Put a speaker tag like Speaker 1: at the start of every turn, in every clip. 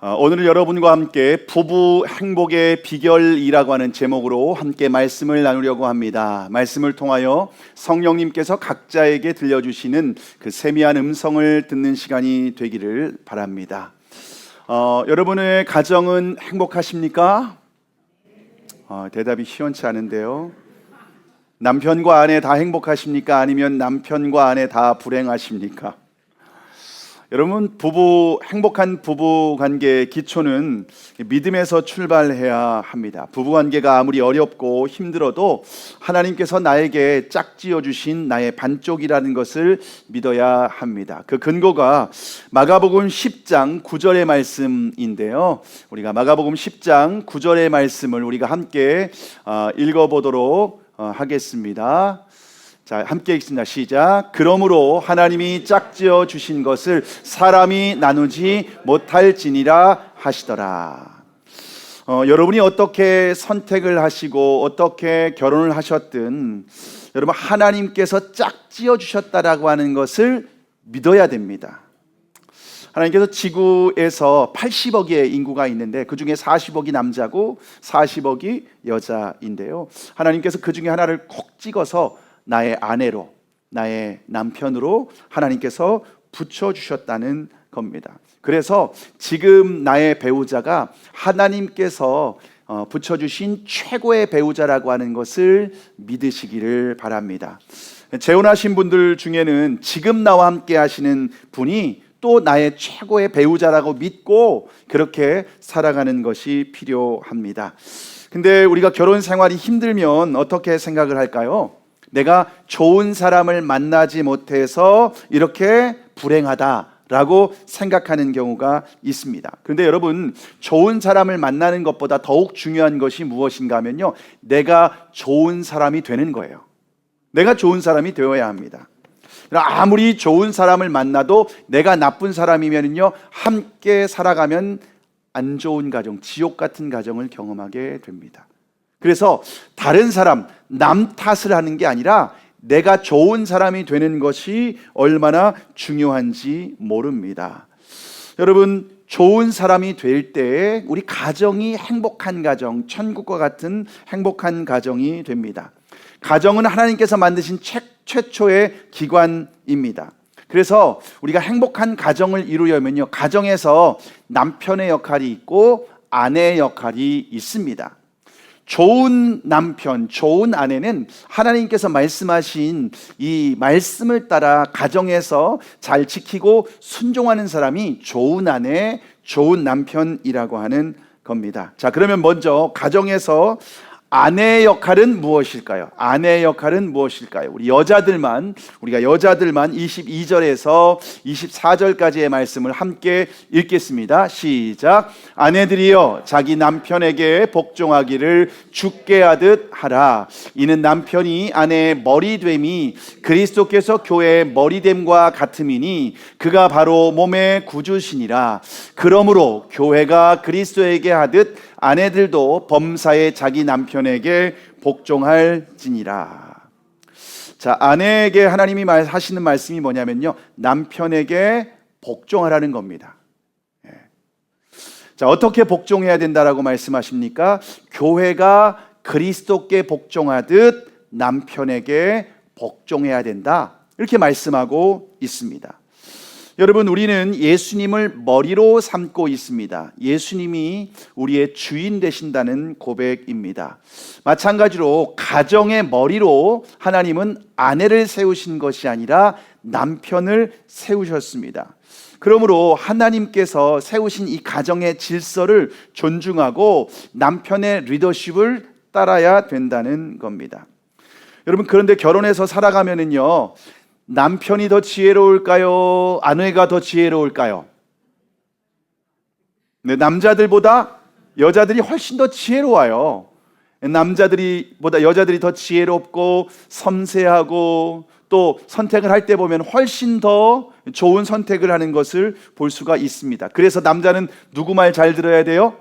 Speaker 1: 오늘은 여러분과 함께 부부 행복의 비결이라고 하는 제목으로 함께 말씀을 나누려고 합니다. 말씀을 통하여 성령님께서 각자에게 들려주시는 그 세미한 음성을 듣는 시간이 되기를 바랍니다. 여러분의 가정은 행복하십니까? 대답이 시원치 않은데요. 남편과 아내 다 행복하십니까? 아니면 남편과 아내 다 불행하십니까? 여러분, 행복한 부부 관계의 기초는 믿음에서 출발해야 합니다. 부부 관계가 아무리 어렵고 힘들어도 하나님께서 나에게 짝지어 주신 나의 반쪽이라는 것을 믿어야 합니다. 그 근거가 마가복음 10장 9절의 말씀인데요. 우리가 마가복음 10장 9절의 말씀을 우리가 함께 읽어보도록 하겠습니다. 자, 함께 읽습니다. 시작. 그러므로 하나님이 짝지어 주신 것을 사람이 나누지 못할지니라 하시더라. 여러분이 어떻게 선택을 하시고 어떻게 결혼을 하셨든 여러분, 하나님께서 짝지어 주셨다라고 하는 것을 믿어야 됩니다. 하나님께서 지구에서 80억의 인구가 있는데 그 중에 40억이 남자고 40억이 여자인데요. 하나님께서 그 중에 하나를 콕 찍어서 나의 아내로, 나의 남편으로 하나님께서 붙여주셨다는 겁니다. 그래서 지금 나의 배우자가 하나님께서 붙여주신 최고의 배우자라고 하는 것을 믿으시기를 바랍니다. 재혼하신 분들 중에는 지금 나와 함께 하시는 분이 또 나의 최고의 배우자라고 믿고 그렇게 살아가는 것이 필요합니다. 근데 우리가 결혼 생활이 힘들면 어떻게 생각을 할까요? 내가 좋은 사람을 만나지 못해서 이렇게 불행하다라고 생각하는 경우가 있습니다. 그런데 여러분, 좋은 사람을 만나는 것보다 더욱 중요한 것이 무엇인가 하면요, 내가 좋은 사람이 되는 거예요. 내가 좋은 사람이 되어야 합니다. 아무리 좋은 사람을 만나도 내가 나쁜 사람이면요, 함께 살아가면 안 좋은 가정, 지옥 같은 가정을 경험하게 됩니다. 그래서 다른 사람, 남 탓을 하는 게 아니라 내가 좋은 사람이 되는 것이 얼마나 중요한지 모릅니다. 여러분, 좋은 사람이 될 때 우리 가정이 행복한 가정, 천국과 같은 행복한 가정이 됩니다. 가정은 하나님께서 만드신 최초의 기관입니다. 그래서 우리가 행복한 가정을 이루려면요, 가정에서 남편의 역할이 있고 아내의 역할이 있습니다. 좋은 남편, 좋은 아내는 하나님께서 말씀하신 이 말씀을 따라 가정에서 잘 지키고 순종하는 사람이 좋은 아내, 좋은 남편이라고 하는 겁니다. 자, 그러면 먼저 가정에서 아내의 역할은 무엇일까요? 아내의 역할은 무엇일까요? 우리가 여자들만 22절에서 24절까지의 말씀을 함께 읽겠습니다. 시작. 아내들이여 자기 남편에게 복종하기를 주께 하듯 하라. 이는 남편이 아내의 머리됨이 그리스도께서 교회의 머리됨과 같음이니 그가 바로 몸의 구주시니라. 그러므로 교회가 그리스도에게 하듯 아내들도 범사에 자기 남편에게 복종할지니라. 자, 아내에게 하나님이 하시는 말씀이 뭐냐면요, 남편에게 복종하라는 겁니다. 자, 어떻게 복종해야 된다라고 말씀하십니까? 교회가 그리스도께 복종하듯 남편에게 복종해야 된다, 이렇게 말씀하고 있습니다. 여러분, 우리는 예수님을 머리로 삼고 있습니다. 예수님이 우리의 주인 되신다는 고백입니다. 마찬가지로 가정의 머리로 하나님은 아내를 세우신 것이 아니라 남편을 세우셨습니다. 그러므로 하나님께서 세우신 이 가정의 질서를 존중하고 남편의 리더십을 따라야 된다는 겁니다. 여러분, 그런데 결혼해서 살아가면은요, 남편이 더 지혜로울까요? 아내가 더 지혜로울까요? 네, 남자들보다 여자들이 훨씬 더 지혜로워요. 남자들보다 여자들이 더 지혜롭고 섬세하고 또 선택을 할 때 보면 훨씬 더 좋은 선택을 하는 것을 볼 수가 있습니다. 그래서 남자는 누구 말 잘 들어야 돼요?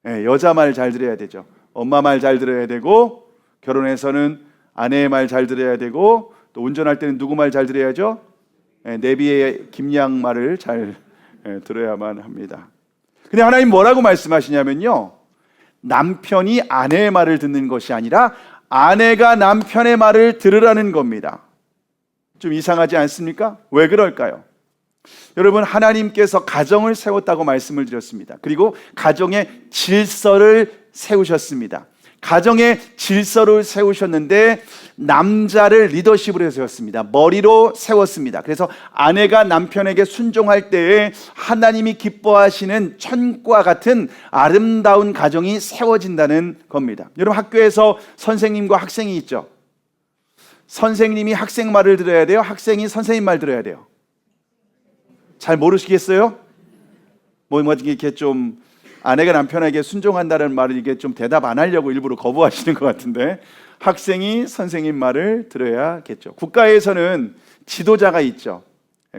Speaker 1: 네, 여자 말 잘 들어야 되죠. 엄마 말 잘 들어야 되고, 결혼해서는 아내의 말 잘 들어야 되고, 또 운전할 때는 누구 말 잘 들어야죠? 내비의 김양 말을 잘 들어야만 합니다. 근데 하나님 뭐라고 말씀하시냐면요, 남편이 아내의 말을 듣는 것이 아니라 아내가 남편의 말을 들으라는 겁니다. 좀 이상하지 않습니까? 왜 그럴까요? 여러분, 하나님께서 가정을 세웠다고 말씀을 드렸습니다. 그리고 가정의 질서를 세우셨습니다. 가정의 질서를 세우셨는데 남자를 리더십으로 세웠습니다. 머리로 세웠습니다. 그래서 아내가 남편에게 순종할 때에 하나님이 기뻐하시는 천국과 같은 아름다운 가정이 세워진다는 겁니다. 여러분, 학교에서 선생님과 학생이 있죠. 선생님이 학생 말을 들어야 돼요? 학생이 선생님 말 들어야 돼요? 잘 모르시겠어요? 뭐 이렇게 좀 아내가 남편에게 순종한다는 말을 이게 좀 대답 안 하려고 일부러 거부하시는 것 같은데, 학생이 선생님 말을 들어야겠죠. 국가에서는 지도자가 있죠.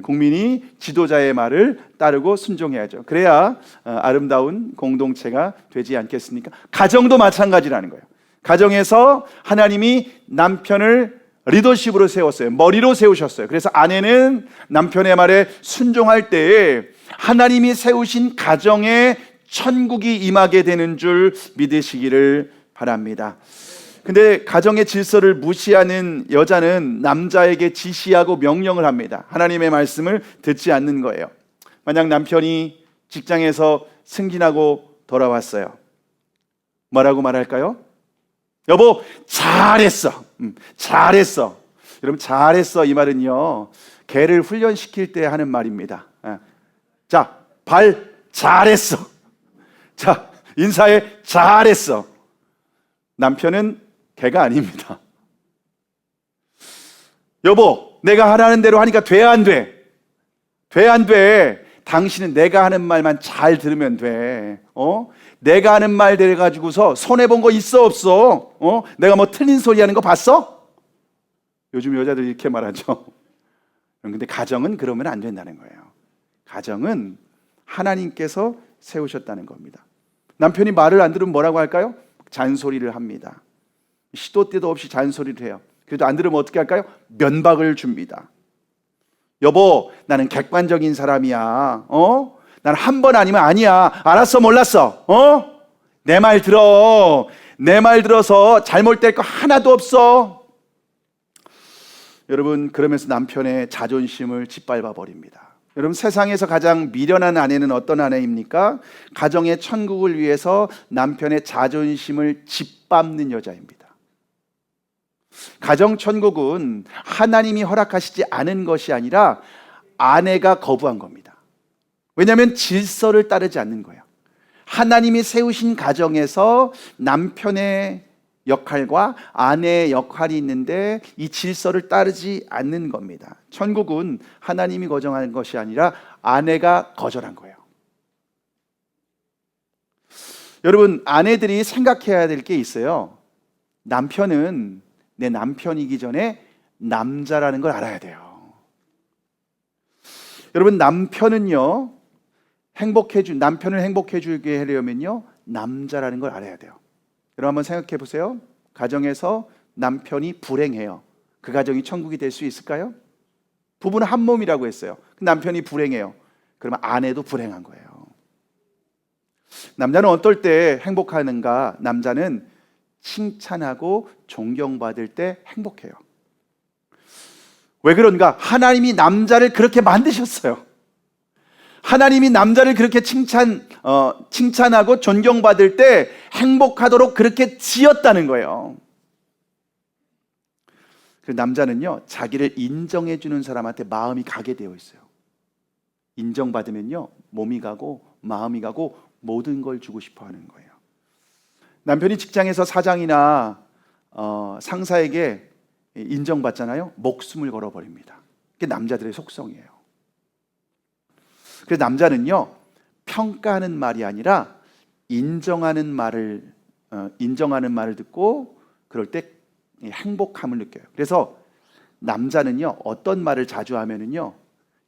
Speaker 1: 국민이 지도자의 말을 따르고 순종해야죠. 그래야 아름다운 공동체가 되지 않겠습니까? 가정도 마찬가지라는 거예요. 가정에서 하나님이 남편을 리더십으로 세웠어요. 머리로 세우셨어요. 그래서 아내는 남편의 말에 순종할 때에 하나님이 세우신 가정에 천국이 임하게 되는 줄 믿으시기를 바랍니다. 근데 가정의 질서를 무시하는 여자는 남자에게 지시하고 명령을 합니다. 하나님의 말씀을 듣지 않는 거예요. 만약 남편이 직장에서 승진하고 돌아왔어요. 뭐라고 말할까요? 여보, 잘했어. 잘했어. 여러분, 잘했어 이 말은요, 개를 훈련시킬 때 하는 말입니다. 자, 발 잘했어. 자, 인사해 잘했어. 남편은 개가 아닙니다. 여보, 내가 하라는 대로 하니까 돼, 안 돼? 돼, 안 돼? 당신은 내가 하는 말만 잘 들으면 돼. 내가 하는 말 돼가지고서 손해본 거 있어, 없어? 내가 뭐 틀린 소리 하는 거 봤어? 요즘 여자들이 이렇게 말하죠. 근데 가정은 그러면 안 된다는 거예요. 가정은 하나님께서 세우셨다는 겁니다. 남편이 말을 안 들으면 뭐라고 할까요? 잔소리를 합니다. 시도 때도 없이 잔소리를 해요. 그래도 안 들으면 어떻게 할까요? 면박을 줍니다. 여보, 나는 객관적인 사람이야. 난 한 번 아니면 아니야. 알았어, 몰랐어? 내 말 들어. 내 말 들어서 잘못될 거 하나도 없어. 여러분, 그러면서 남편의 자존심을 짓밟아 버립니다. 여러분, 세상에서 가장 미련한 아내는 어떤 아내입니까? 가정의 천국을 위해서 남편의 자존심을 짓밟는 여자입니다. 가정 천국은 하나님이 허락하시지 않은 것이 아니라 아내가 거부한 겁니다. 왜냐하면 질서를 따르지 않는 거예요. 하나님이 세우신 가정에서 남편의 역할과 아내의 역할이 있는데 이 질서를 따르지 않는 겁니다. 천국은 하나님이 거정한 것이 아니라 아내가 거절한 거예요. 여러분, 아내들이 생각해야 될 게 있어요. 남편은 내 남편이기 전에 남자라는 걸 알아야 돼요. 여러분, 남편을 행복해 주게 하려면요, 남자라는 걸 알아야 돼요. 여러분, 한번 생각해 보세요. 가정에서 남편이 불행해요. 그 가정이 천국이 될 수 있을까요? 부부는 한 몸이라고 했어요. 남편이 불행해요. 그러면 아내도 불행한 거예요. 남자는 어떨 때 행복하는가? 남자는 칭찬하고 존경받을 때 행복해요. 왜 그런가? 하나님이 남자를 그렇게 만드셨어요. 하나님이 남자를 그렇게 칭찬하고 존경받을 때 행복하도록 그렇게 지었다는 거예요. 그 남자는요, 자기를 인정해 주는 사람한테 마음이 가게 되어 있어요. 인정받으면요, 몸이 가고 마음이 가고 모든 걸 주고 싶어 하는 거예요. 남편이 직장에서 사장이나 상사에게 인정받잖아요. 목숨을 걸어버립니다. 그게 남자들의 속성이에요. 그래서 남자는요, 평가하는 말이 아니라 인정하는 말을 듣고 그럴 때 행복함을 느껴요. 그래서 남자는요, 어떤 말을 자주 하면은요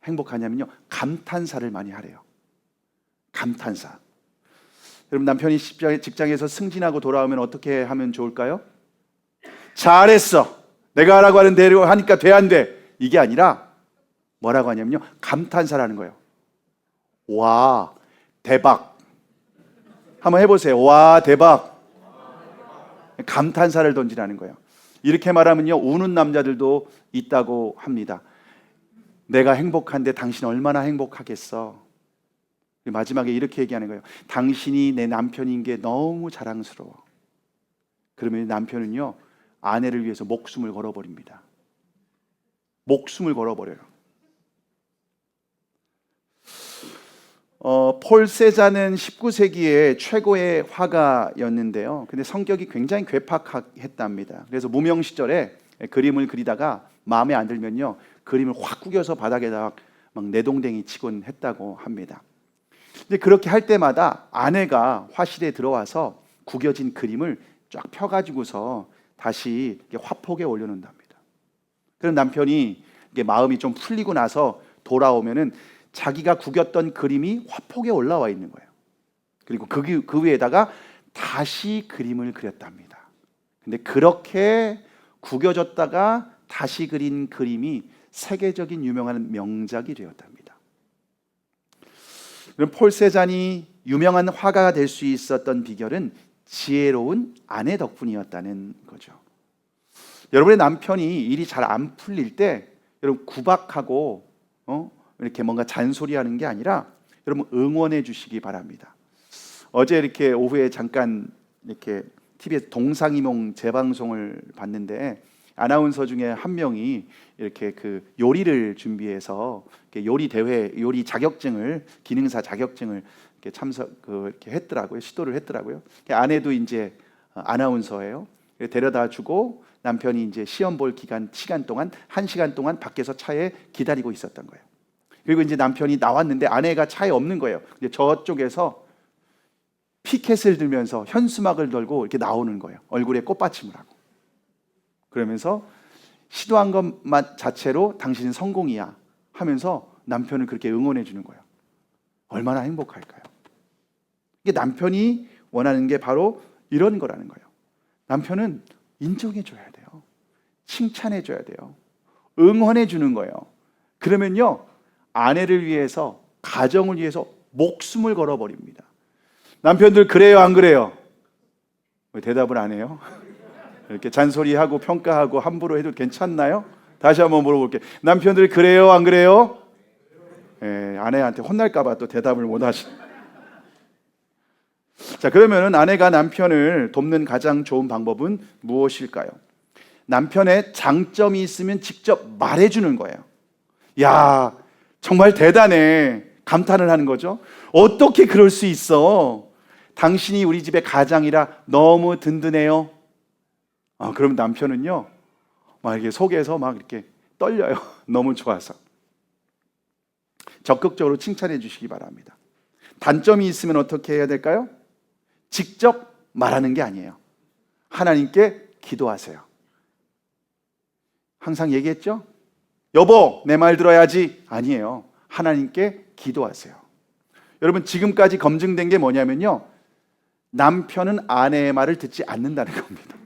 Speaker 1: 행복하냐면요, 감탄사를 많이 하래요. 감탄사. 여러분, 남편이 직장에서 승진하고 돌아오면 어떻게 하면 좋을까요? 잘했어. 내가 하라고 하는 대로 하니까 돼, 안 돼? 이게 아니라 뭐라고 하냐면요, 감탄사라는 거예요. 와, 대박. 한번 해보세요. 와, 대박. 감탄사를 던지라는 거예요. 이렇게 말하면요, 우는 남자들도 있다고 합니다. 내가 행복한데 당신 얼마나 행복하겠어. 마지막에 이렇게 얘기하는 거예요. 당신이 내 남편인 게 너무 자랑스러워. 그러면 남편은요, 아내를 위해서 목숨을 걸어버립니다. 목숨을 걸어버려요. 폴 세자는 19세기의 최고의 화가였는데요. 근데 성격이 굉장히 괴팍했답니다. 그래서 무명 시절에 그림을 그리다가 마음에 안 들면요, 그림을 확 구겨서 바닥에다 막 내동댕이 치곤 했다고 합니다. 근데 그렇게 할 때마다 아내가 화실에 들어와서 구겨진 그림을 쫙 펴가지고서 다시 화폭에 올려놓는답니다. 그럼 남편이 마음이 좀 풀리고 나서 돌아오면은 자기가 구겼던 그림이 화폭에 올라와 있는 거예요. 그리고 그 위에다가 다시 그림을 그렸답니다. 근데 그렇게 구겨졌다가 다시 그린 그림이 세계적인 유명한 명작이 되었답니다. 그럼 폴 세잔이 유명한 화가가 될 수 있었던 비결은 지혜로운 아내 덕분이었다는 거죠. 여러분의 남편이 일이 잘 안 풀릴 때 여러분 구박하고 이렇게 뭔가 잔소리하는 게 아니라 여러분 응원해 주시기 바랍니다. 어제 이렇게 오후에 잠깐 이렇게 TV에서 동상이몽 재방송을 봤는데 아나운서 중에 한 명이 이렇게 그 요리를 준비해서 요리 대회, 요리 자격증을, 기능사 자격증을 이렇게 이렇게 했더라고요. 시도를 했더라고요. 아내도 이제 아나운서예요. 데려다 주고 남편이 이제 시험 볼 시간 동안 1시간 동안 밖에서 차에 기다리고 있었던 거예요. 그리고 이제 남편이 나왔는데 아내가 차에 없는 거예요. 근데 저쪽에서 피켓을 들면서 현수막을 들고 이렇게 나오는 거예요. 얼굴에 꽃받침을 하고. 그러면서 시도한 것만 자체로 당신은 성공이야 하면서 남편을 그렇게 응원해 주는 거예요. 얼마나 행복할까요? 이게 남편이 원하는 게 바로 이런 거라는 거예요. 남편은 인정해 줘야 돼요. 칭찬해 줘야 돼요. 응원해 주는 거예요. 그러면요, 아내를 위해서, 가정을 위해서 목숨을 걸어버립니다. 남편들 그래요, 안 그래요? 왜 대답을 안 해요? 이렇게 잔소리하고 평가하고 함부로 해도 괜찮나요? 다시 한번 물어볼게요. 남편들 그래요, 안 그래요? 아내한테 혼날까 봐 또 대답을 못 하시. 자, 그러면은 아내가 남편을 돕는 가장 좋은 방법은 무엇일까요? 남편의 장점이 있으면 직접 말해주는 거예요. 야, 정말 대단해. 감탄을 하는 거죠. 어떻게 그럴 수 있어? 당신이 우리 집의 가장이라 너무 든든해요. 그럼 남편은요, 막 이렇게 속에서 막 이렇게 떨려요. 너무 좋아서. 적극적으로 칭찬해 주시기 바랍니다. 단점이 있으면 어떻게 해야 될까요? 직접 말하는 게 아니에요. 하나님께 기도하세요. 항상 얘기했죠? 여보, 내 말 들어야지. 아니에요. 하나님께 기도하세요. 여러분, 지금까지 검증된 게 뭐냐면요, 남편은 아내의 말을 듣지 않는다는 겁니다.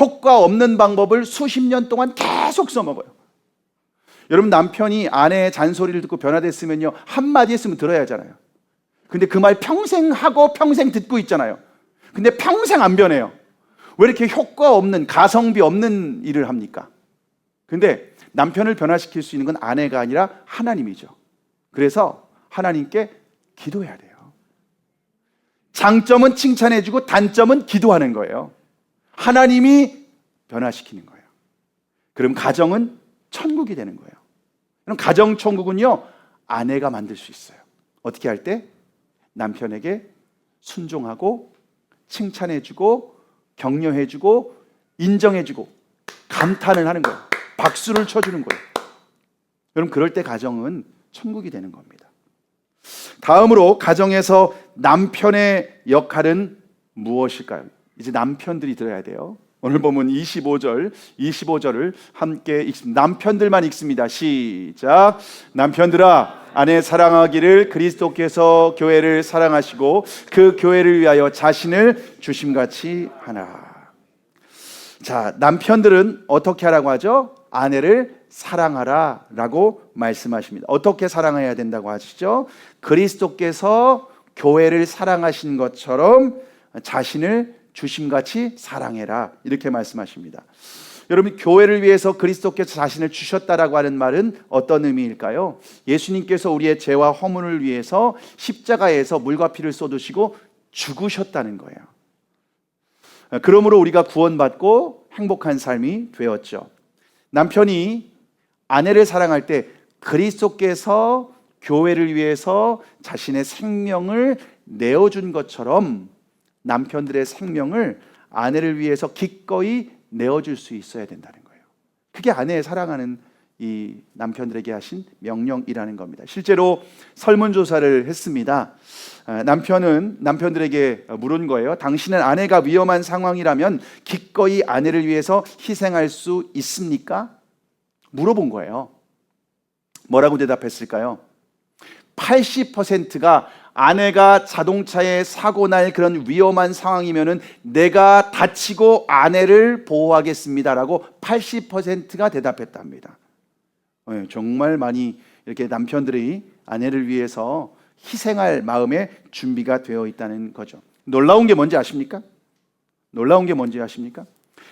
Speaker 1: 효과 없는 방법을 수십 년 동안 계속 써먹어요. 여러분, 남편이 아내의 잔소리를 듣고 변화됐으면요, 한마디 했으면 들어야 하잖아요. 근데 그 말 평생 하고 평생 듣고 있잖아요. 근데 평생 안 변해요. 왜 이렇게 효과 없는, 가성비 없는 일을 합니까? 근데 남편을 변화시킬 수 있는 건 아내가 아니라 하나님이죠. 그래서 하나님께 기도해야 돼요. 장점은 칭찬해주고 단점은 기도하는 거예요. 하나님이 변화시키는 거예요. 그럼 가정은 천국이 되는 거예요. 그럼 가정 천국은요, 아내가 만들 수 있어요. 어떻게 할 때? 남편에게 순종하고 칭찬해주고 격려해주고 인정해주고 감탄을 하는 거예요. 박수를 쳐주는 거예요. 여러분, 그럴 때 가정은 천국이 되는 겁니다. 다음으로 가정에서 남편의 역할은 무엇일까요? 이제 남편들이 들어야 돼요. 오늘 보면 25절을 함께 읽습니다. 남편들만 읽습니다. 시작. 남편들아, 아내 사랑하기를 그리스도께서 교회를 사랑하시고 그 교회를 위하여 자신을 주심같이 하나. 자, 남편들은 어떻게 하라고 하죠? 아내를 사랑하라 라고 말씀하십니다. 어떻게 사랑해야 된다고 하시죠? 그리스도께서 교회를 사랑하신 것처럼 자신을 주심같이 사랑해라, 이렇게 말씀하십니다. 여러분, 교회를 위해서 그리스도께서 자신을 주셨다라고 하는 말은 어떤 의미일까요? 예수님께서 우리의 죄와 허물을 위해서 십자가에서 물과 피를 쏟으시고 죽으셨다는 거예요. 그러므로 우리가 구원받고 행복한 삶이 되었죠. 남편이 아내를 사랑할 때 그리스도께서 교회를 위해서 자신의 생명을 내어준 것처럼 남편들의 생명을 아내를 위해서 기꺼이 내어줄 수 있어야 된다는 거예요. 그게 아내의 사랑하는 이 남편들에게 하신 명령이라는 겁니다. 실제로 설문조사를 했습니다. 남편은 남편들에게 물은 거예요. 당신은 아내가 위험한 상황이라면 기꺼이 아내를 위해서 희생할 수 있습니까? 물어본 거예요. 뭐라고 대답했을까요? 80%가 아내가 자동차에 사고 날 그런 위험한 상황이면은 내가 다치고 아내를 보호하겠습니다라고 80%가 대답했답니다. 정말 많이 이렇게 남편들이 아내를 위해서 희생할 마음의 준비가 되어 있다는 거죠. 놀라운 게 뭔지 아십니까? 놀라운 게 뭔지 아십니까?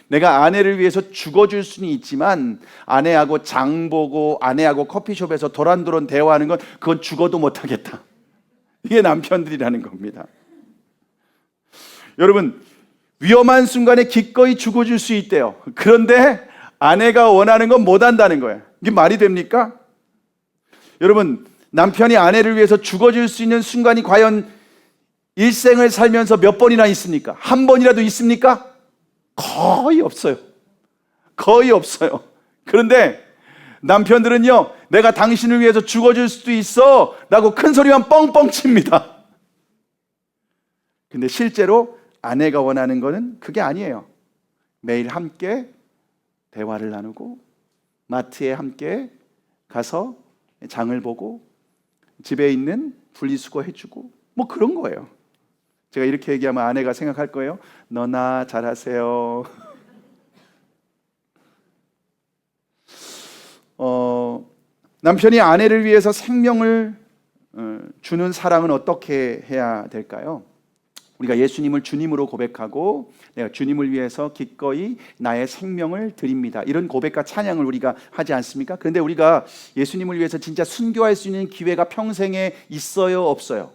Speaker 1: 내가 아내를 위해서 죽어줄 수는 있지만 아내하고 장 보고 아내하고 커피숍에서 도란도란 대화하는 건 그건 죽어도 못하겠다. 이게 남편들이라는 겁니다. 여러분, 위험한 순간에 기꺼이 죽어줄 수 있대요. 그런데 아내가 원하는 건 못한다는 거예요. 이게 말이 됩니까? 여러분, 남편이 아내를 위해서 죽어줄 수 있는 순간이 과연 일생을 살면서 몇 번이나 있습니까? 한 번이라도 있습니까? 거의 없어요. 거의 없어요. 그런데 남편들은요, 내가 당신을 위해서 죽어줄 수도 있어 라고 큰 소리만 뻥뻥 칩니다. 근데 실제로 아내가 원하는 거는 그게 아니에요. 매일 함께 대화를 나누고 마트에 함께 가서 장을 보고 집에 있는 분리수거 해주고 뭐 그런 거예요. 제가 이렇게 얘기하면 아내가 생각할 거예요. 너나 잘하세요. 남편이 아내를 위해서 생명을 주는 사랑은 어떻게 해야 될까요? 우리가 예수님을 주님으로 고백하고 내가 주님을 위해서 기꺼이 나의 생명을 드립니다, 이런 고백과 찬양을 우리가 하지 않습니까? 그런데 우리가 예수님을 위해서 진짜 순교할 수 있는 기회가 평생에 있어요, 없어요?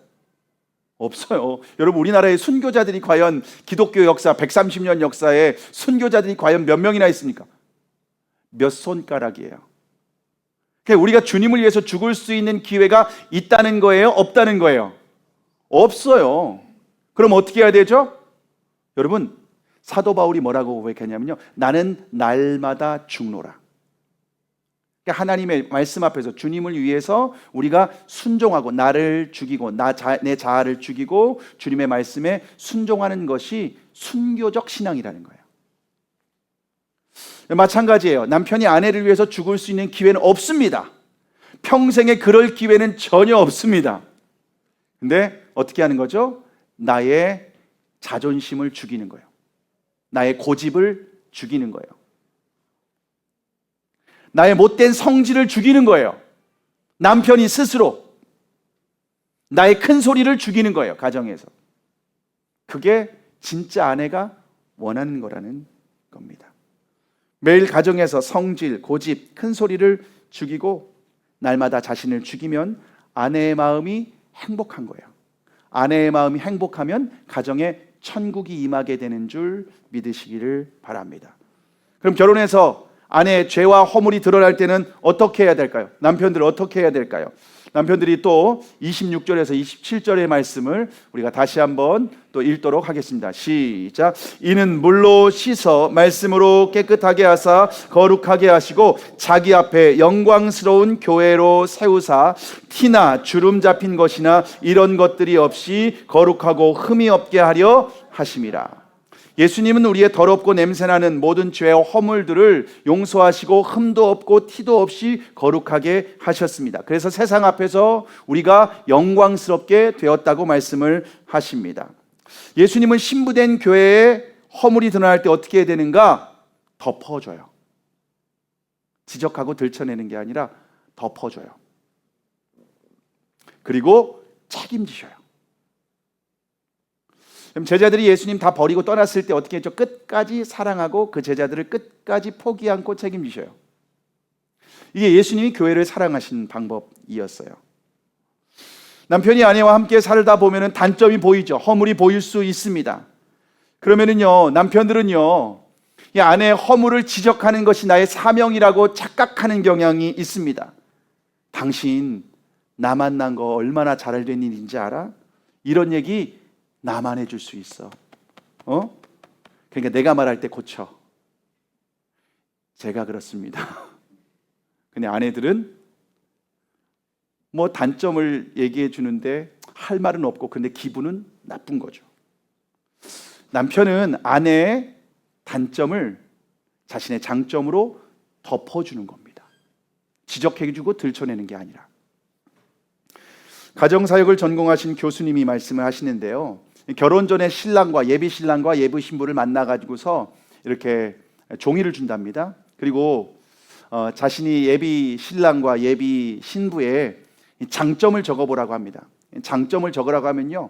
Speaker 1: 없어요. 여러분, 우리나라의 순교자들이 과연 기독교 역사 130년 역사에 순교자들이 과연 몇 명이나 있습니까? 몇 손가락이에요. 그러니까 우리가 주님을 위해서 죽을 수 있는 기회가 있다는 거예요, 없다는 거예요? 없어요. 그럼 어떻게 해야 되죠? 여러분, 사도 바울이 뭐라고 고백했냐면요, 나는 날마다 죽노라. 그러니까 하나님의 말씀 앞에서 주님을 위해서 우리가 순종하고 나를 죽이고 내 자아를 죽이고 주님의 말씀에 순종하는 것이 순교적 신앙이라는 거예요. 마찬가지예요. 남편이 아내를 위해서 죽을 수 있는 기회는 없습니다. 평생에 그럴 기회는 전혀 없습니다. 근데 어떻게 하는 거죠? 나의 자존심을 죽이는 거예요. 나의 고집을 죽이는 거예요. 나의 못된 성질을 죽이는 거예요. 남편이 스스로 나의 큰 소리를 죽이는 거예요, 가정에서. 그게 진짜 아내가 원하는 거라는 겁니다. 매일 가정에서 성질, 고집, 큰 소리를 죽이고 날마다 자신을 죽이면 아내의 마음이 행복한 거예요. 아내의 마음이 행복하면 가정에 천국이 임하게 되는 줄 믿으시기를 바랍니다. 그럼 결혼해서 아내의 죄와 허물이 드러날 때는 어떻게 해야 될까요? 남편들 어떻게 해야 될까요? 남편들이 또 26절에서 27절의 말씀을 우리가 다시 한번 또 읽도록 하겠습니다. 시작. 이는 물로 씻어 말씀으로 깨끗하게 하사 거룩하게 하시고 자기 앞에 영광스러운 교회로 세우사 티나 주름 잡힌 것이나 이런 것들이 없이 거룩하고 흠이 없게 하려 하심이라. 예수님은 우리의 더럽고 냄새나는 모든 죄와 허물들을 용서하시고 흠도 없고 티도 없이 거룩하게 하셨습니다. 그래서 세상 앞에서 우리가 영광스럽게 되었다고 말씀을 하십니다. 예수님은 신부된 교회에 허물이 드러날 때 어떻게 해야 되는가? 덮어줘요. 지적하고 들춰내는 게 아니라 덮어줘요. 그리고 책임지셔요. 그럼 제자들이 예수님 다 버리고 떠났을 때 어떻게 했죠? 끝까지 사랑하고 그 제자들을 끝까지 포기 않고 책임지셔요. 이게 예수님이 교회를 사랑하신 방법이었어요. 남편이 아내와 함께 살다 보면은 단점이 보이죠. 허물이 보일 수 있습니다. 그러면은요, 남편들은요, 이 아내의 허물을 지적하는 것이 나의 사명이라고 착각하는 경향이 있습니다. 당신 나 만난 거 얼마나 잘 된 일인지 알아? 이런 얘기 나만 해줄 수 있어. 그러니까 내가 말할 때 고쳐. 제가 그렇습니다. 근데 아내들은 뭐 단점을 얘기해 주는데 할 말은 없고 근데 기분은 나쁜 거죠. 남편은 아내의 단점을 자신의 장점으로 덮어주는 겁니다. 지적해주고 들춰내는 게 아니라. 가정사역을 전공하신 교수님이 말씀을 하시는데요, 결혼 전에 신랑과 예비 신랑과 예비 신부를 만나가지고서 이렇게 종이를 준답니다. 그리고 자신이 예비 신랑과 예비 신부의 장점을 적어보라고 합니다. 장점을 적으라고 하면요,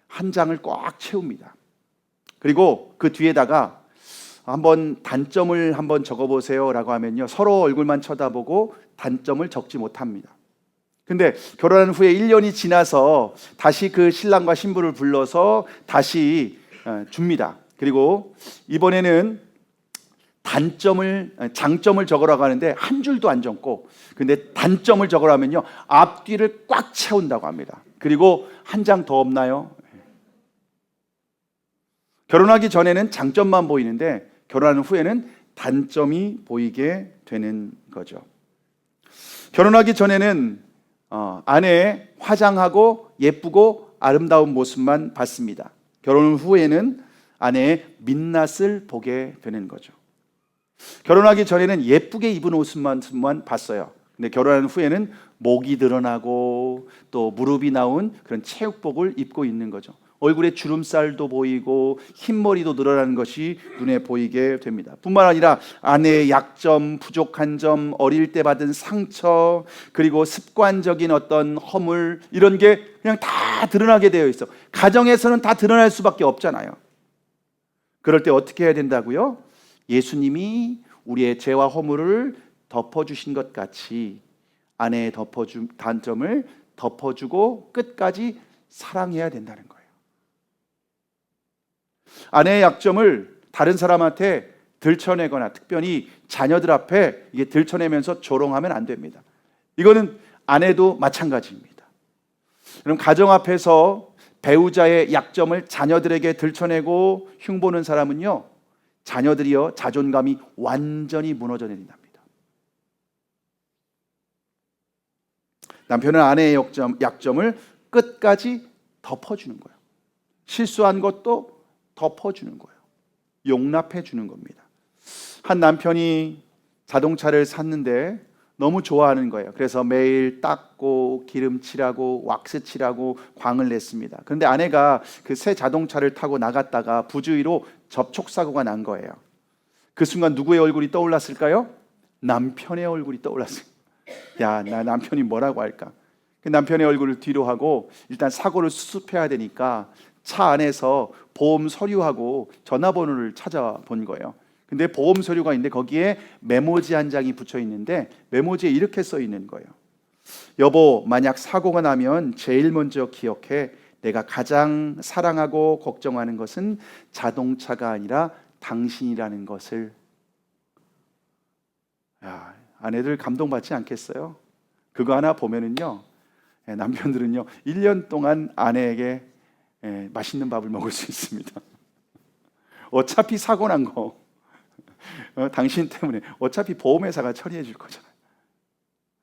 Speaker 1: 한 장을 꽉 채웁니다. 그리고 그 뒤에다가 한번 단점을 한번 적어보세요 라고 하면요, 서로 얼굴만 쳐다보고 단점을 적지 못합니다. 근데 결혼한 후에 1년이 지나서 다시 그 신랑과 신부를 불러서 다시 줍니다. 그리고 이번에는 장점을 적으라고 하는데 한 줄도 안 적고, 근데 단점을 적으라면요, 앞뒤를 꽉 채운다고 합니다. 그리고 한 장 더 없나요? 결혼하기 전에는 장점만 보이는데 결혼한 후에는 단점이 보이게 되는 거죠. 결혼하기 전에는 아내의 화장하고 예쁘고 아름다운 모습만 봤습니다. 결혼 후에는 아내의 민낯을 보게 되는 거죠. 결혼하기 전에는 예쁘게 입은 옷만 봤어요. 근데 결혼한 후에는 목이 드러나고 또 무릎이 나온 그런 체육복을 입고 있는 거죠. 얼굴에 주름살도 보이고 흰머리도 늘어나는 것이 눈에 보이게 됩니다. 뿐만 아니라 아내의 약점, 부족한 점, 어릴 때 받은 상처, 그리고 습관적인 어떤 허물, 이런 게 그냥 다 드러나게 되어 있어. 가정에서는 다 드러날 수밖에 없잖아요. 그럴 때 어떻게 해야 된다고요? 예수님이 우리의 죄와 허물을 덮어주신 것 같이 아내의 단점을 덮어주고 끝까지 사랑해야 된다는 거예요. 아내의 약점을 다른 사람한테 들춰내거나 특별히 자녀들 앞에 이게 들춰내면서 조롱하면 안 됩니다. 이거는 아내도 마찬가지입니다. 그럼 가정 앞에서 배우자의 약점을 자녀들에게 들춰내고 흉보는 사람은요, 자녀들이요, 자존감이 완전히 무너져 내린답니다. 남편은 아내의 약점을 끝까지 덮어주는 거예요. 실수한 것도 덮어주는 거예요. 용납해 주는 겁니다. 한 남편이 자동차를 샀는데 너무 좋아하는 거예요. 그래서 매일 닦고 기름칠하고 왁스칠하고 광을 냈습니다. 그런데 아내가 그 새 자동차를 타고 나갔다가 부주의로 접촉사고가 난 거예요. 그 순간 누구의 얼굴이 떠올랐을까요? 남편의 얼굴이 떠올랐어요. 야, 나 남편이 뭐라고 할까? 그 남편의 얼굴을 뒤로 하고 일단 사고를 수습해야 되니까 차 안에서 보험 서류하고 전화번호를 찾아본 거예요. 근데 보험 서류가 있는데 거기에 메모지 한 장이 붙여 있는데 메모지에 이렇게 써 있는 거예요. 여보, 만약 사고가 나면 제일 먼저 기억해. 내가 가장 사랑하고 걱정하는 것은 자동차가 아니라 당신이라는 것을. 야, 아내들 감동받지 않겠어요? 그거 하나 보면은요, 남편들은요 1년 동안 아내에게 맛있는 밥을 먹을 수 있습니다. 어차피 사고 난 거 당신 때문에 어차피 보험회사가 처리해 줄 거잖아요.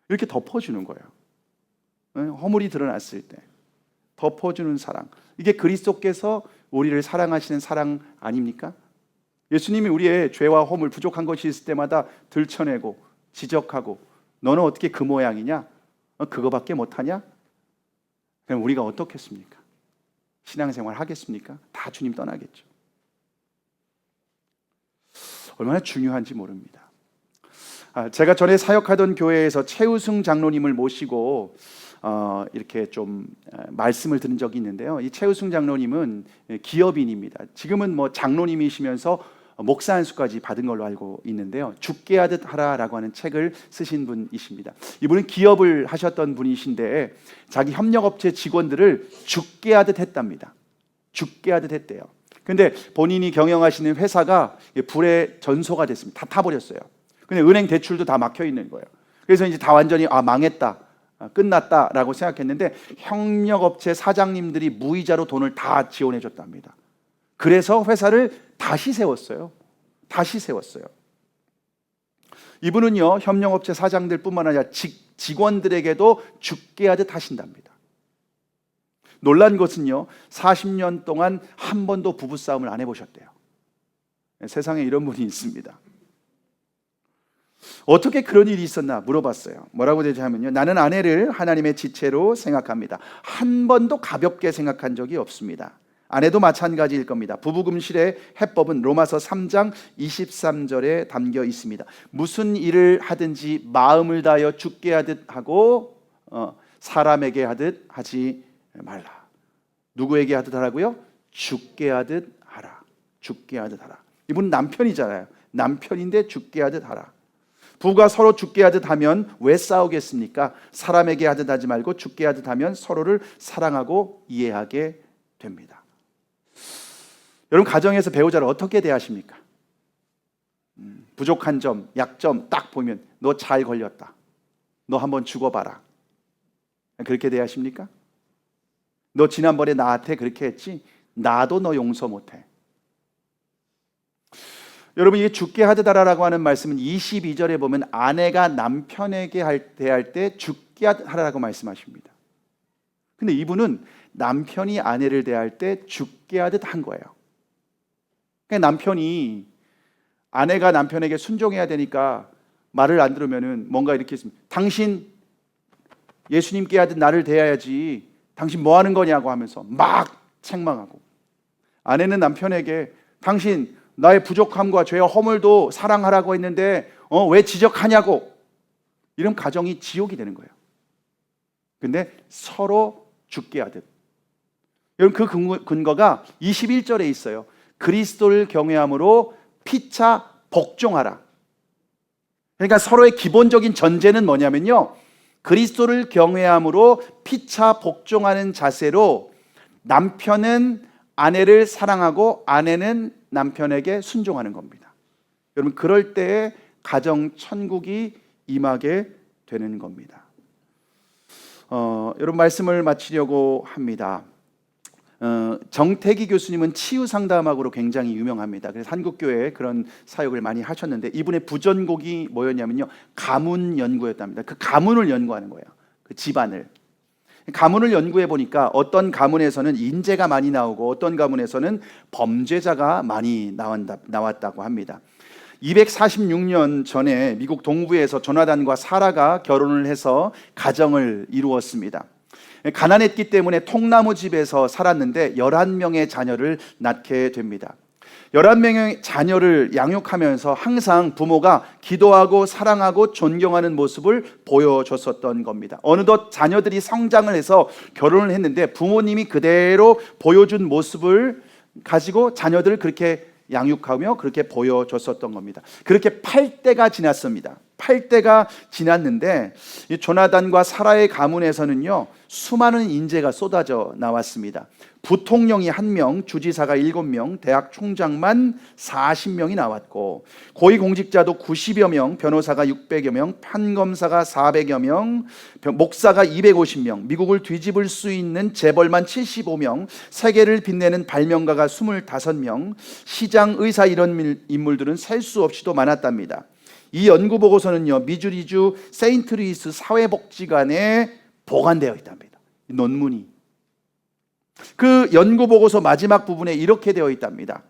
Speaker 1: 이렇게 덮어주는 거예요. 허물이 드러났을 때 덮어주는 사랑, 이게 그리스도께서 우리를 사랑하시는 사랑 아닙니까? 예수님이 우리의 죄와 허물, 부족한 것이 있을 때마다 들춰내고 지적하고, 너는 어떻게 그 모양이냐? 그거밖에 못하냐? 그럼 우리가 어떻겠습니까? 신앙생활 하겠습니까? 다 주님 떠나겠죠. 얼마나 중요한지 모릅니다. 제가 전에 사역하던 교회에서 최우승 장로님을 모시고 이렇게 좀 말씀을 들은 적이 있는데요. 이 최우승 장로님은 기업인입니다. 지금은 뭐 장로님이시면서 목사 안수까지 받은 걸로 알고 있는데요. 죽게 하듯 하라라고 하는 책을 쓰신 분이십니다. 이분은 기업을 하셨던 분이신데 자기 협력업체 직원들을 죽게 하듯 했답니다. 죽게 하듯 했대요. 근데 본인이 경영하시는 회사가 불의 전소가 됐습니다. 다 타버렸어요. 근데 은행 대출도 다 막혀 있는 거예요. 그래서 이제 다 완전히 망했다, 끝났다라고 생각했는데 협력업체 사장님들이 무이자로 돈을 다 지원해 줬답니다. 그래서 회사를 다시 세웠어요. 다시 세웠어요. 이분은요, 협력업체 사장들뿐만 아니라 직원들에게도 죽게 하듯 하신답니다. 놀란 것은요, 40년 동안 한 번도 부부싸움을 안 해보셨대요. 세상에 이런 분이 있습니다. 어떻게 그런 일이 있었나 물어봤어요. 뭐라고 대답하면요, 나는 아내를 하나님의 지체로 생각합니다. 한 번도 가볍게 생각한 적이 없습니다. 아내도 마찬가지일 겁니다. 부부금실의 해법은 로마서 3장 23절에 담겨 있습니다. 무슨 일을 하든지 마음을 다하여 죽게 하듯 하고 사람에게 하듯 하지 말라. 누구에게 하듯 하라고요? 죽게 하듯 하라. 죽게 하듯 하라. 이분 남편이잖아요. 남편인데 죽게 하듯 하라. 부부가 서로 죽게 하듯 하면 왜 싸우겠습니까? 사람에게 하듯 하지 말고 죽게 하듯 하면 서로를 사랑하고 이해하게 됩니다. 여러분, 가정에서 배우자를 어떻게 대하십니까? 부족한 점, 약점 딱 보면 너 잘 걸렸다, 너 한번 죽어봐라, 그렇게 대하십니까? 너 지난번에 나한테 그렇게 했지? 나도 너 용서 못해. 여러분, 이 죽게 하듯 하라라고 하는 말씀은 22절에 보면 아내가 남편에게 대할 때 죽게 하듯 하라라고 말씀하십니다. 근데 이분은 남편이 아내를 대할 때 죽게 하듯 한 거예요. 그러니까 남편이, 아내가 남편에게 순종해야 되니까 말을 안 들으면은 뭔가 이렇게 했습니다. 당신 예수님께 하듯 나를 대해야지, 당신 뭐 하는 거냐고 하면서 막 책망하고, 아내는 남편에게 당신 나의 부족함과 죄와 허물도 사랑하라고 했는데 왜 지적하냐고, 이런 가정이 지옥이 되는 거예요. 근데 서로 죽게 하듯. 여러분, 그 근거가 21절에 있어요. 그리스도를 경외함으로 피차 복종하라. 그러니까 서로의 기본적인 전제는 뭐냐면요, 그리스도를 경외함으로 피차 복종하는 자세로 남편은 아내를 사랑하고 아내는 남편에게 순종하는 겁니다. 여러분, 그럴 때에 가정 천국이 임하게 되는 겁니다. 여러분, 말씀을 마치려고 합니다. 정태기 교수님은 치유 상담학으로 굉장히 유명합니다. 그래서 한국교회에 그런 사역을 많이 하셨는데 이분의 부전곡이 뭐였냐면요, 가문 연구였답니다. 그 가문을 연구하는 거예요. 그 집안을. 가문을 연구해 보니까 어떤 가문에서는 인재가 많이 나오고 어떤 가문에서는 범죄자가 많이 나왔다고 합니다. 246년 전에 미국 동부에서 조나단과 사라가 결혼을 해서 가정을 이루었습니다. 가난했기 때문에 통나무 집에서 살았는데 11명의 자녀를 낳게 됩니다. 11명의 자녀를 양육하면서 항상 부모가 기도하고 사랑하고 존경하는 모습을 보여줬었던 겁니다. 어느덧 자녀들이 성장을 해서 결혼을 했는데 부모님이 그대로 보여준 모습을 가지고 자녀들을 그렇게 양육하며 그렇게 보여줬었던 겁니다. 그렇게 8대가 지났습니다. 8대가 지났는데 이 조나단과 사라의 가문에서는요, 수많은 인재가 쏟아져 나왔습니다. 부통령이 1명, 주지사가 7명, 대학 총장만 40명이 나왔고 고위공직자도 90여 명, 변호사가 600여 명, 판검사가 400여 명, 목사가 250명, 미국을 뒤집을 수 있는 재벌만 75명, 세계를 빛내는 발명가가 25명, 시장, 의사 이런 인물들은 셀 수 없이도 많았답니다. 이 연구 보고서는요, 미주리주 세인트루이스 사회복지관에 보관되어 있답니다. 논문이. 그 연구 보고서 마지막 부분에 이렇게 되어 있답니다.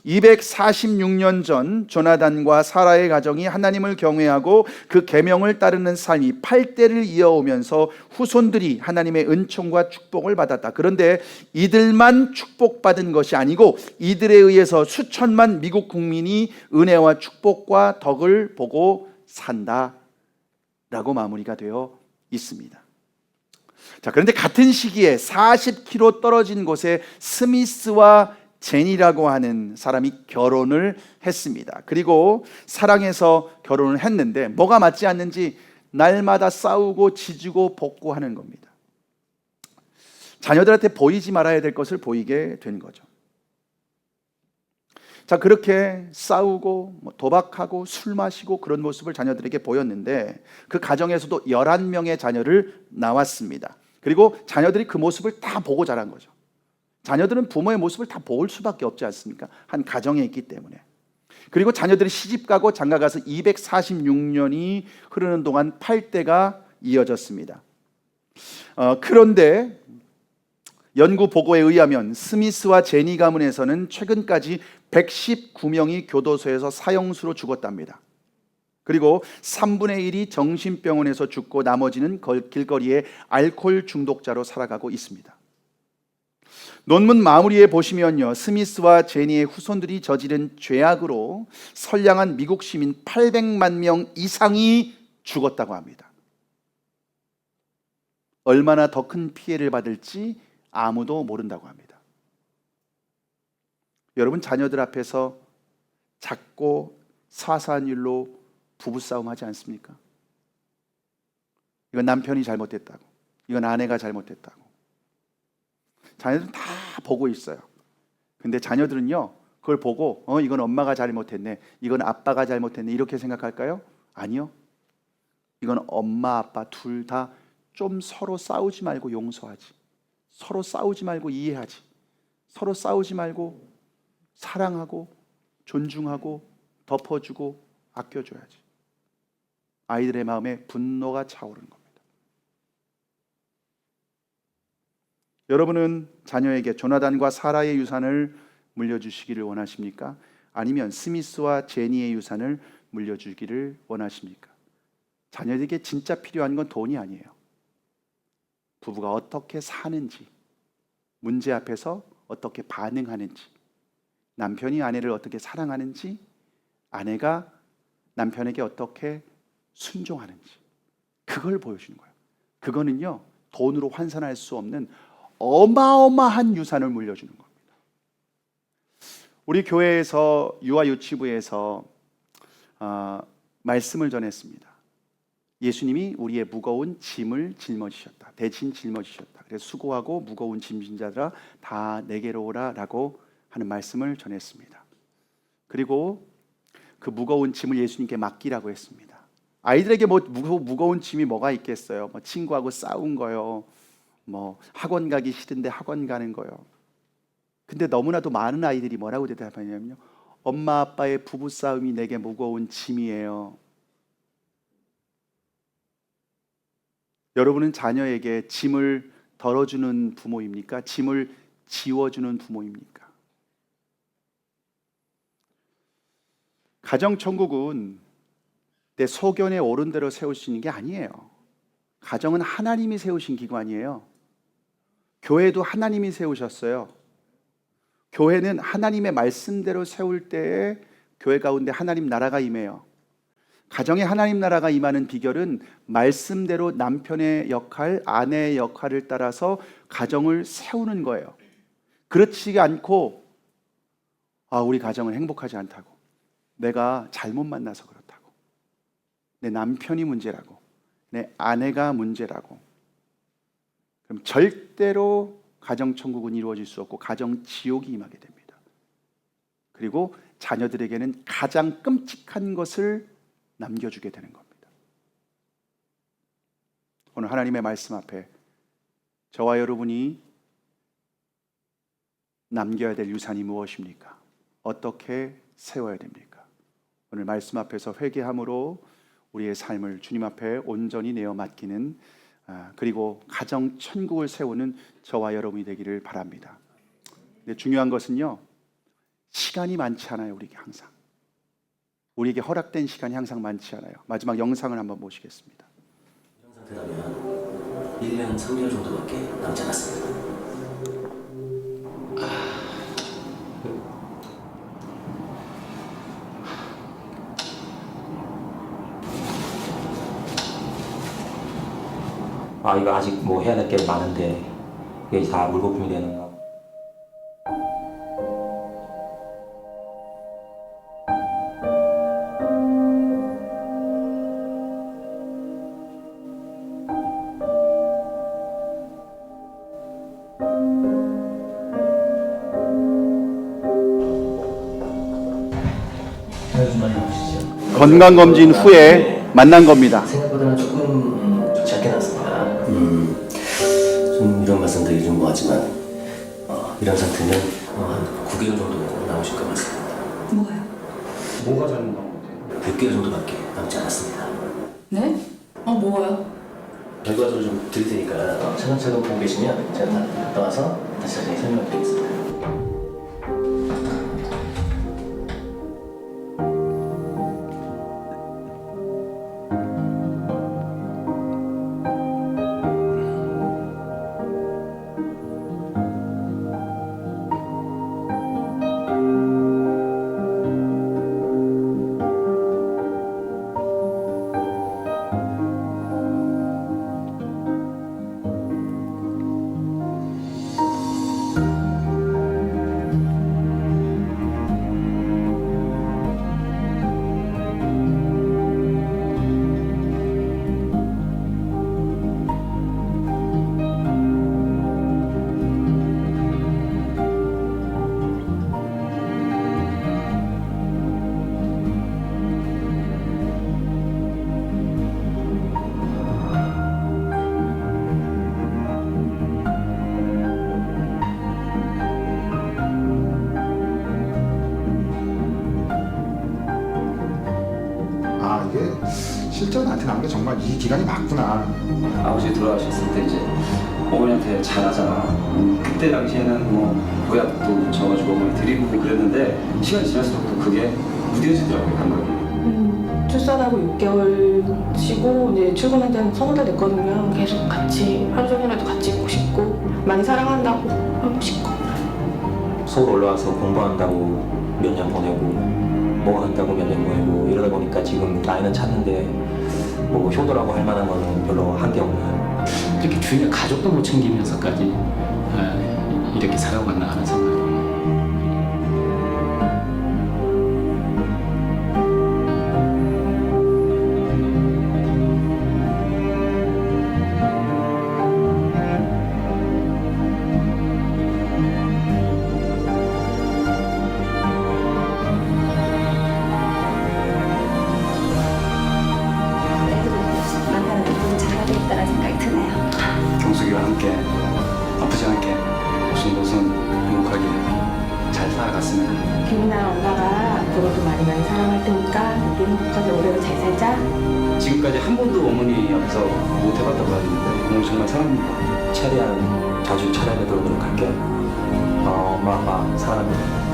Speaker 1: 246년 전 조나단과 사라의 가정이 하나님을 경외하고 그 계명을 따르는 삶이 8대를 이어오면서 후손들이 하나님의 은총과 축복을 받았다. 그런데 이들만 축복받은 것이 아니고 이들에 의해서 수천만 미국 국민이 은혜와 축복과 덕을 보고 산다라고 마무리가 되어 있습니다. 자, 그런데 같은 시기에 40km 떨어진 곳에 스미스와 제니라고 하는 사람이 결혼을 했습니다. 그리고 사랑해서 결혼을 했는데 뭐가 맞지 않는지 날마다 싸우고 지지고 볶고 하는 겁니다. 자녀들한테 보이지 말아야 될 것을 보이게 된 거죠. 자, 그렇게 싸우고 도박하고 술 마시고 그런 모습을 자녀들에게 보였는데 그 가정에서도 11명의 자녀를 낳았습니다. 그리고 자녀들이 그 모습을 다 보고 자란 거죠. 자녀들은 부모의 모습을 다 볼 수밖에 없지 않습니까? 한 가정에 있기 때문에. 그리고 자녀들이 시집가고 장가가서 246년이 흐르는 동안 8대가 이어졌습니다. 그런데 연구 보고에 의하면 스미스와 제니 가문에서는 최근까지 119명이 교도소에서 사형수로 죽었답니다. 그리고 3분의 1이 정신병원에서 죽고 나머지는 길거리에 알코올 중독자로 살아가고 있습니다. 논문 마무리에 보시면요, 스미스와 제니의 후손들이 저지른 죄악으로 선량한 미국 시민 800만 명 이상이 죽었다고 합니다. 얼마나 더 큰 피해를 받을지 아무도 모른다고 합니다. 여러분, 자녀들 앞에서 작고 사소한 일로 부부싸움 하지 않습니까? 이건 남편이 잘못했다고, 이건 아내가 잘못했다고. 자녀들은 다 보고 있어요. 근데 자녀들은요, 그걸 보고 이건 엄마가 잘못했네, 이건 아빠가 잘못했네 이렇게 생각할까요? 아니요. 이건 엄마 아빠 둘 다 좀 서로 싸우지 말고 용서하지, 서로 싸우지 말고 이해하지, 서로 싸우지 말고 사랑하고 존중하고 덮어주고 아껴줘야지. 아이들의 마음에 분노가 차오르는 겁니다. 여러분은 자녀에게 조나단과 사라의 유산을 물려주시기를 원하십니까? 아니면 스미스와 제니의 유산을 물려주기를 원하십니까? 자녀에게 진짜 필요한 건 돈이 아니에요. 부부가 어떻게 사는지, 문제 앞에서 어떻게 반응하는지, 남편이 아내를 어떻게 사랑하는지, 아내가 남편에게 어떻게 순종하는지, 그걸 보여주는 거예요. 그거는요, 돈으로 환산할 수 없는 어마어마한 유산을 물려주는 겁니다. 우리 교회에서 유아유치부에서 말씀을 전했습니다. 예수님이 우리의 무거운 짐을 짊어지셨다, 대신 짊어지셨다. 그래서 수고하고 무거운 짐진 자들아 다 내게로 오라 라고 하는 말씀을 전했습니다. 그리고 그 무거운 짐을 예수님께 맡기라고 했습니다. 아이들에게 무거운 짐이 뭐가 있겠어요? 친구하고 싸운 거요, 학원 가기 싫은데 학원 가는 거요. 근데 너무나도 많은 아이들이 뭐라고 대답하냐면요, 엄마 아빠의 부부싸움이 내게 무거운 짐이에요. 여러분은 자녀에게 짐을 덜어주는 부모입니까? 짐을 지워주는 부모입니까? 가정천국은 내 소견에 옳은 대로 세우시는 게 아니에요. 가정은 하나님이 세우신 기관이에요. 교회도 하나님이 세우셨어요. 교회는 하나님의 말씀대로 세울 때에 교회 가운데 하나님 나라가 임해요. 가정에 하나님 나라가 임하는 비결은 말씀대로 남편의 역할, 아내의 역할을 따라서 가정을 세우는 거예요. 그렇지 않고 우리 가정은 행복하지 않다고, 내가 잘못 만나서 그렇다고, 내 남편이 문제라고, 내 아내가 문제라고, 그럼 절대로 가정천국은 이루어질 수 없고 가정지옥이 임하게 됩니다. 그리고 자녀들에게는 가장 끔찍한 것을 남겨주게 되는 겁니다. 오늘 하나님의 말씀 앞에 저와 여러분이 남겨야 될 유산이 무엇입니까? 어떻게 세워야 됩니까? 오늘 말씀 앞에서 회개함으로 우리의 삶을 주님 앞에 온전히 내어 맡기는, 그리고 가정 천국을 세우는 저와 여러분이 되기를 바랍니다. 근데 중요한 것은요, 시간이 많지 않아요. 우리에게 허락된 시간이 항상 많지 않아요. 마지막 영상을 한번 보시겠습니다.
Speaker 2: 이런 상태라면 1년 3개월 정도밖에 남지 않았습니다. 이거 아직 뭐 해야 될 게 많은데 이게 다 물거품이 되는가. 좀 많이 보시죠.
Speaker 1: 건강검진 후에 만난 겁니다.
Speaker 2: 생각보다는 조금 좋지 않게 나왔습니다. 좀 이런 말씀드리기 좀 뭐하지만 이런 상태는 한 9개월 정도 남으실 것 같습니다.
Speaker 3: 뭐가요?
Speaker 4: 뭐가 잘못 나온 것 같아요?
Speaker 2: 6개월 정도밖에 남지 않았습니다.
Speaker 3: 네? 뭐가요?
Speaker 2: 결과를 좀 드릴 테니까 차근차근 보고 계시면 제가 다 갔다 와서 다시 자세히 설명을 드리겠습니다.
Speaker 4: 이게 실제로 나한테 나온 게 정말 이 기간이 맞구나.
Speaker 5: 아버지 돌아가셨을 때 이제 어머니한테 잘하잖아. 그때 당시에는 뭐 보약도 져가지고 어머니 드리고 그랬는데 시간이 지날수록 또 그게 무뎌지더라고요, 감각이.
Speaker 6: 출산하고 6개월 쉬고 이제 출근할 때는 20살 됐거든요. 계속 같이 하루 종일라도 같이 있고 싶고 많이 사랑한다고 하고 싶고.
Speaker 2: 서울 올라와서 공부한다고 몇 년 보내고 뭐 한다고 몇 년 보내고 이러다 보니까 지금 나이는 찼는데 뭐 효도라고 할 만한 거는 별로 한 게 없는.
Speaker 5: 이렇게 주위에 가족도 못 챙기면서까지 이렇게 살아갔나 하는 생각이.
Speaker 3: 만나는 분 잘하겠다는 생각이 드네요.
Speaker 5: 경숙이와 함께 아프지 않게 오순도순 행복하게 잘 살아갔으면.
Speaker 6: 김이나 엄마가 앞으로도 많이 많이 사랑할 테니까 우리 행복하게 오래도 잘 살자.
Speaker 5: 지금까지 한 번도 어머니 앞에서 못 해봤다고 하는데 오늘 정말 사랑합니다.
Speaker 2: 최대한 자주 찾아뵙도록 노력할게. 엄마 아빠 사랑합니다.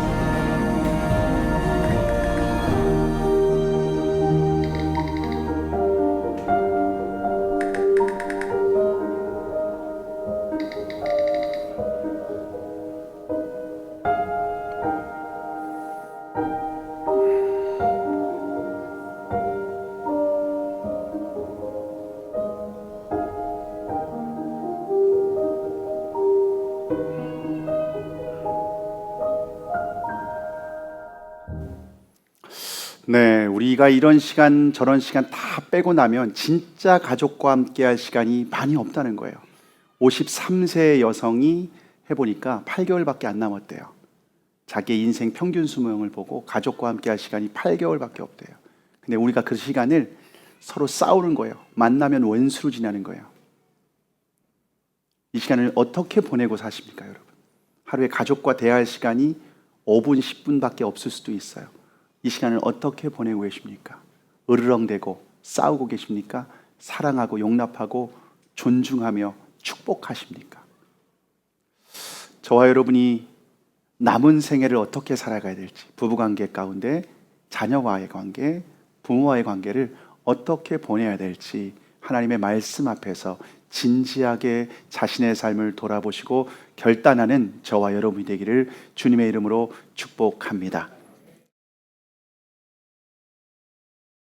Speaker 1: 네, 우리가 이런 시간 저런 시간 다 빼고 나면 진짜 가족과 함께 할 시간이 많이 없다는 거예요. 53세 여성이 해보니까 8개월밖에 안 남았대요. 자기 인생 평균 수명을 보고 가족과 함께 할 시간이 8개월밖에 없대요. 근데 우리가 그 시간을 서로 싸우는 거예요. 만나면 원수로 지내는 거예요. 이 시간을 어떻게 보내고 사십니까, 여러분? 하루에 가족과 대화할 시간이 5분, 10분밖에 없을 수도 있어요. 이 시간을 어떻게 보내고 계십니까? 으르렁대고 싸우고 계십니까? 사랑하고 용납하고 존중하며 축복하십니까? 저와 여러분이 남은 생애를 어떻게 살아가야 될지, 부부관계 가운데 자녀와의 관계, 부모와의 관계를 어떻게 보내야 될지 하나님의 말씀 앞에서 진지하게 자신의 삶을 돌아보시고 결단하는 저와 여러분이 되기를 주님의 이름으로 축복합니다.